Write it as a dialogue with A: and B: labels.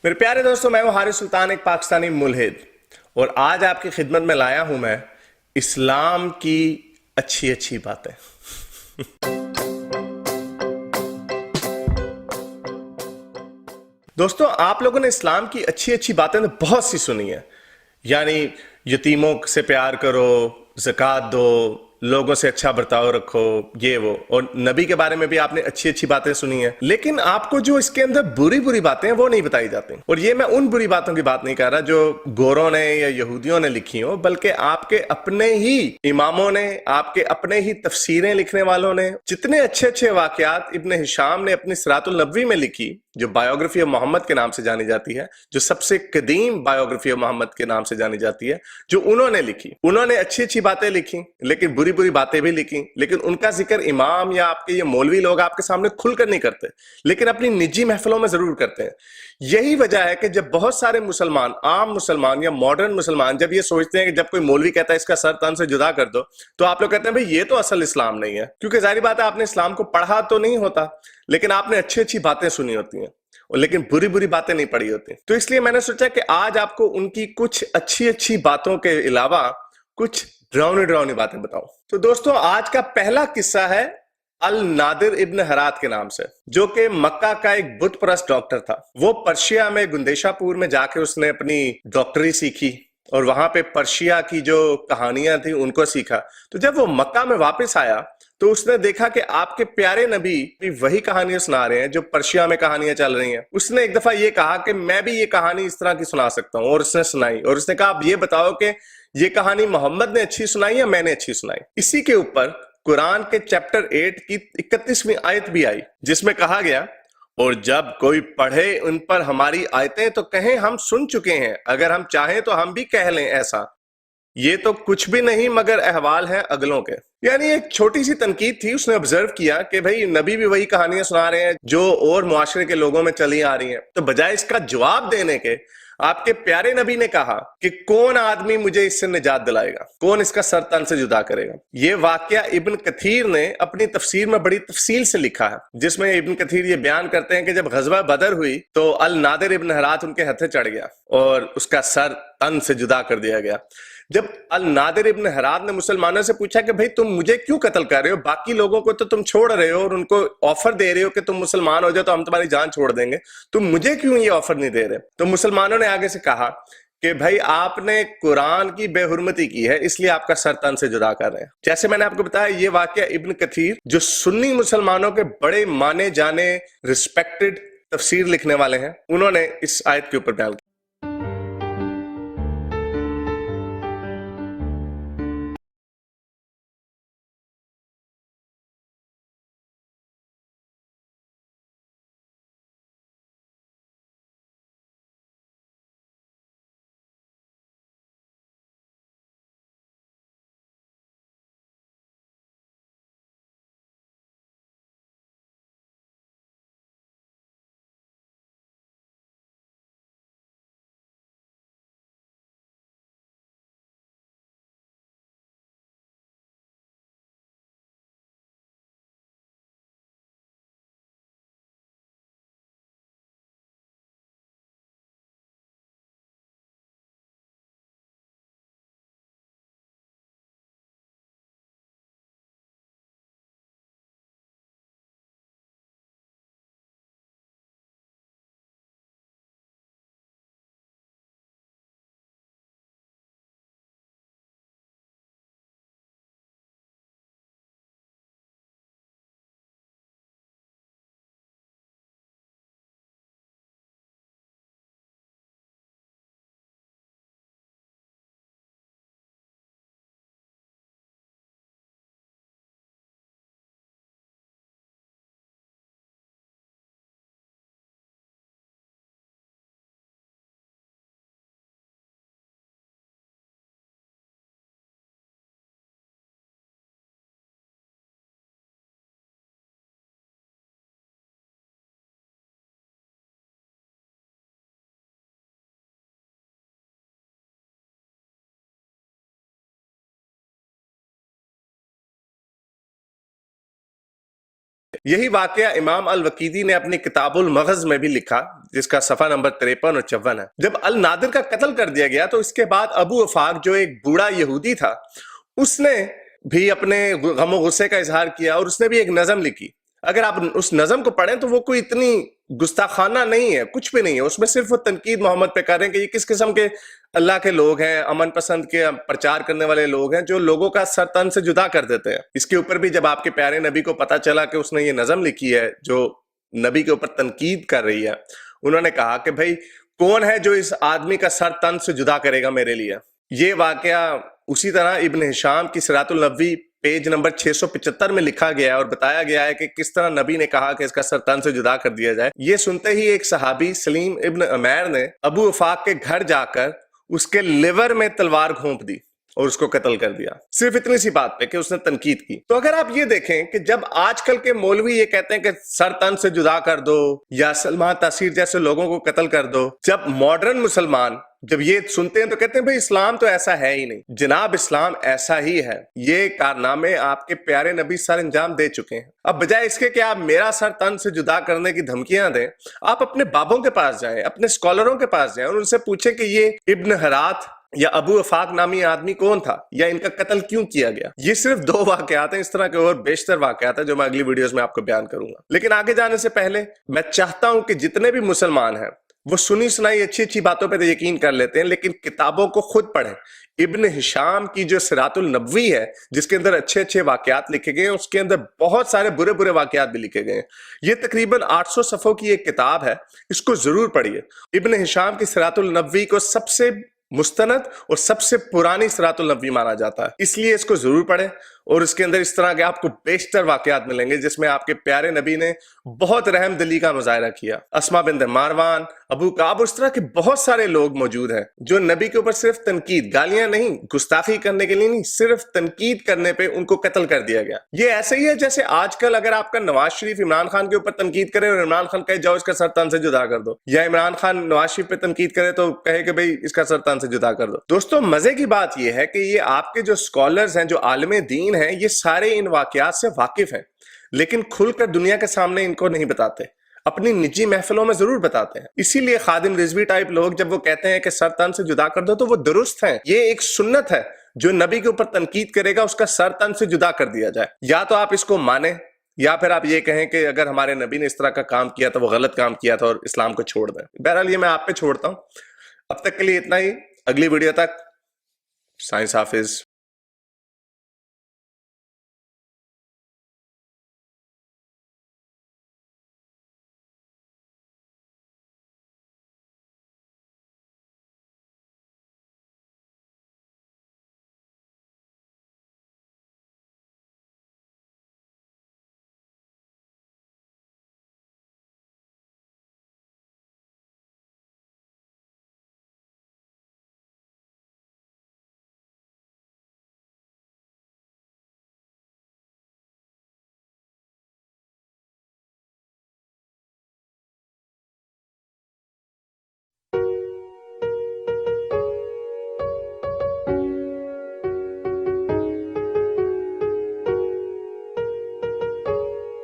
A: मेरे प्यारे दोस्तों, मैं हूं हारिस सुल्तान, एक पाकिस्तानी मुल्हिद, और आज आपकी खिदमत में लाया हूं मैं इस्लाम की अच्छी अच्छी बातें। दोस्तों, आप लोगों ने इस्लाम की अच्छी अच्छी बातें तो बहुत सी सुनी है। यानी यतीमों से प्यार करो, ज़कात दो, लोगों से अच्छा बर्ताव रखो, ये वो, और नबी के बारे में भी आपने अच्छी अच्छी बातें सुनी है। लेकिन आपको जो इसके अंदर बुरी बुरी बातें हैं वो नहीं बताई जाती। और ये मैं उन बुरी बातों की बात नहीं कर रहा जो गोरों ने या यहूदियों ने लिखी हो, बल्कि आपके अपने ही इमामों ने, आपके अपने ही तफसीरें लिखने वालों ने, जितने अच्छे अच्छे वाकयात इब्न हिशाम ने अपनी सिरातुल नबवी में लिखी, जो बायोग्राफी ऑफ मोहम्मद के नाम से जानी जाती है, जो सबसे कदीम बायोग्राफी ऑफ मोहम्मद के नाम से जानी जाती है, जो उन्होंने लिखी। उन्होंने अच्छी अच्छी बातें लिखी, लेकिन बुरी बुरी बातें भी लिखी। लेकिन उनका जिक्र इमाम या आपके ये मौलवी लोग आपके सामने खुलकर नहीं करते, लेकिन अपनी निजी महफिलों में जरूर करते हैं। यही वजह है कि जब बहुत सारे मुसलमान, आम मुसलमान या मॉडर्न मुसलमान, जब ये सोचते हैं कि जब कोई मौलवी कहता है इसका सर तन से जुदा कर दो, तो आप लोग कहते हैं भाई ये तो असल इस्लाम नहीं है। क्योंकि जाहिर बात है, आपने इस्लाम को पढ़ा तो नहीं होता, लेकिन आपने अच्छी अच्छी बातें सुनी होती हैं, लेकिन बुरी बुरी बातें नहीं पड़ी होती। तो इसलिए मैंने सोचा कि आज आपको उनकी कुछ अच्छी अच्छी बातों के अलावा कुछ डरावनी डरावनी बातें बताऊं। तो दोस्तों, आज का पहला किस्सा है अल नादिर इब्न हरात के नाम से, जो कि मक्का का एक बुत परस्त डॉक्टर था। वो पर्शिया में गुंदेशापुर में जाके उसने अपनी डॉक्टरी सीखी और वहां पे पर्शिया की जो कहानियां थी उनको सीखा। तो जब वो मक्का में वापस आया तो उसने देखा कि आपके प्यारे नबी भी वही कहानियां सुना रहे हैं जो पर्शिया में कहानियां चल रही हैं। उसने एक दफा ये कहा कि मैं भी ये कहानी इस तरह की सुना सकता हूं, और उसने सुनाई। और उसने कहा, आप ये बताओ कि ये कहानी मोहम्मद ने अच्छी सुनाई या मैंने अच्छी सुनाई। इसी के ऊपर कुरान के चैप्टर 8 की 31वीं आयत भी आई, जिसमें कहा गया, और जब कोई पढ़े उन पर हमारी आयतें तो कहें हम सुन चुके हैं, अगर हम चाहें तो हम भी कह लें ऐसा, ये तो कुछ भी नहीं मगर अहवाल हैं अगलों के। यानी एक छोटी सी तनकीद थी। उसने ऑब्जर्व किया कि भाई नबी भी वही कहानियां सुना रहे हैं जो और मुआशरे के लोगों में चली आ रही हैं। तो बजाय इसका जवाब देने के, आपके प्यारे नबी ने कहा कि कौन आदमी मुझे इससे निजात दिलाएगा, कौन इसका सर तन से जुदा करेगा। ये वाकया इब्न कथीर ने अपनी तफसीर में बड़ी तफसील से लिखा है, जिसमें इब्न कथीर ये बयान करते हैं कि जब गज़वा बदर हुई तो अल नादिर इब्न हरात उनके हथे चढ़ गया और उसका सर तन से जुदा कर दिया गया। जब अल नादिर इब्न हरात ने मुसलमानों से पूछा कि भाई तुम मुझे क्यों कत्ल कर रहे हो, बाकी लोगों को तो तुम छोड़ रहे हो और उनको ऑफर दे रहे हो कि तुम मुसलमान हो जाओ तो हम तुम्हारी जान छोड़ देंगे, तुम मुझे क्यों ये ऑफर नहीं दे रहे। तो मुसलमानों ने आगे से कहा कि भाई आपने कुरान की बेहुरमती की है, इसलिए आपका सर तन से जुदा कर रहे हैं। जैसे मैंने आपको बताया, ये वाकया इब्न कथीर, जो सुन्नी मुसलमानों के बड़े माने जाने रिस्पेक्टेड तफसीर लिखने वाले हैं, उन्होंने इस आयत के ऊपर बयान किया। یہی واقعہ امام الوقیدی نے اپنی کتاب المغز میں بھی لکھا، جس کا صفحہ نمبر 53 اور 54 ہے۔ جب النادر کا قتل کر دیا گیا تو اس کے بعد ابو وفاق جو ایک بوڑھا یہودی تھا، اس نے بھی اپنے غم و غصے کا اظہار کیا اور اس نے بھی ایک نظم لکھی۔ اگر آپ اس نظم کو پڑھیں تو وہ کوئی اتنی گستاخانہ نہیں ہے، کچھ بھی نہیں ہے، اس میں صرف وہ تنقید محمد پہ کر رہے ہیں کہ یہ کس قسم کے اللہ کے لوگ ہیں، امن پسند کے پرچار کرنے والے لوگ ہیں جو لوگوں کا سر تن سے جدا کر دیتے ہیں۔ اس کے اوپر بھی جب آپ کے پیارے نبی کو پتا چلا کہ اس نے یہ نظم لکھی ہے جو نبی کے اوپر تنقید کر رہی ہے، انہوں نے کہا کہ بھائی کون ہے جو اس آدمی کا سر تن سے جدا کرے گا میرے لیے۔ یہ واقعہ اسی طرح ابن ہشام کی سیرۃ النبوی پیج نمبر 675 میں لکھا گیا ہے اور بتایا گیا ہے کہ کس طرح نبی نے کہا کہ اس کا سر تن سے جدا کر دیا جائے۔ یہ سنتے ہی ایک صحابی سلیم ابن عمیر نے ابو وفاق کے گھر جا کر اس کے لیور میں تلوار گھونپ دی اور اس کو قتل کر دیا، صرف اتنی سی بات پہ کہ اس نے تنقید کی۔ تو اگر آپ یہ دیکھیں کہ جب آج کل کے مولوی یہ کہتے ہیں کہ سر تن سے جدا کر دو یا سلمان تاثیر جیسے لوگوں کو قتل کر دو، جب ماڈرن مسلمان جب یہ سنتے ہیں تو کہتے ہیں بھئی اسلام تو ایسا ہے ہی نہیں۔ جناب اسلام ایسا ہی ہے، یہ کارنامے آپ کے پیارے نبی سر انجام دے چکے ہیں۔ اب بجائے اس کے کہ آپ میرا سر تن سے جدا کرنے کی دھمکیاں دیں، آپ اپنے بابوں کے پاس جائیں، اپنے اسکالروں کے پاس جائیں اور ان سے پوچھیں کہ یہ ابن ہرات یا ابو وفاق نامی آدمی کون تھا یا ان کا قتل کیوں کیا گیا۔ یہ صرف 2 واقعات ہیں، اس طرح کے اور بیشتر واقعات ہیں جو میں اگلی ویڈیوز میں آپ کو بیان کروں گا۔ لیکن آگے جانے سے پہلے میں چاہتا ہوں کہ جتنے بھی مسلمان ہیں وہ سنی سنائی اچھی اچھی باتوں پہ تو یقین کر لیتے ہیں، لیکن کتابوں کو خود پڑھیں۔ ابن ہشام کی جو سیرۃ النبوی ہے جس کے اندر اچھے اچھے واقعات لکھے گئے ہیں، اس کے اندر بہت سارے برے برے واقعات بھی لکھے گئے ہیں۔ یہ تقریباً 800 صفحوں کی ایک کتاب ہے، اس کو ضرور پڑھیے۔ ابن ہشام کی سیرۃ النبوی کو سب سے مستند اور سب سے پرانی سیرۃ النبوی مانا جاتا ہے، اس لیے اس کو ضرور پڑھیں اور اس کے اندر اس طرح کے آپ کو بیشتر واقعات ملیں گے جس میں آپ کے پیارے نبی نے بہت رحم دلی کا مظاہرہ کیا۔ اسما بنت ماروان، ابو کعب، اس طرح کے بہت سارے لوگ موجود ہیں جو نبی کے اوپر صرف تنقید، گالیاں نہیں، گستاخی کرنے کے لیے نہیں، صرف تنقید کرنے پہ ان کو قتل کر دیا گیا۔ یہ ایسے ہی ہے جیسے آج کل اگر آپ کا نواز شریف عمران خان کے اوپر تنقید کرے اور عمران خان کہے جاؤ اس کا سر تن سے جدا کر دو، یا عمران خان نواز شریف پہ تنقید کرے تو کہے کہ بھئی اس کا سر تن سے جدا کر دو۔ دوستو مزے کی بات یہ ہے کہ یہ آپ کے جو اسکالرز ہیں، جو عالم دین ہیں، یہ سارے ان واقعات سے واقف ہیں، لیکن کھل کر دنیا کے سامنے ان کو نہیں بتاتے، اپنی نجی محفلوں میں ضرور بتاتے ہیں۔ اسی لیے خادم رضوی ٹائپ لوگ جب وہ کہتے ہیں کہ سر تن سے جدا کر دو تو وہ درست ہیں۔ یہ ایک سنت ہے، جو نبی کے اوپر تنقید کرے گا اس کا سر تن سے جدا کر دیا جائے۔ یا تو آپ اس کو مانیں یا پھر آپ یہ کہیں کہ اگر ہمارے نبی نے اس طرح کا کام کیا تو وہ غلط کام کیا تھا اور اسلام کو چھوڑ دیں۔ بہرحال یہ میں آپ پہ چھوڑتا ہوں۔ اب تک کے لیے اتنا ہی، اگلی ویڈیو تک سائنس حافظ۔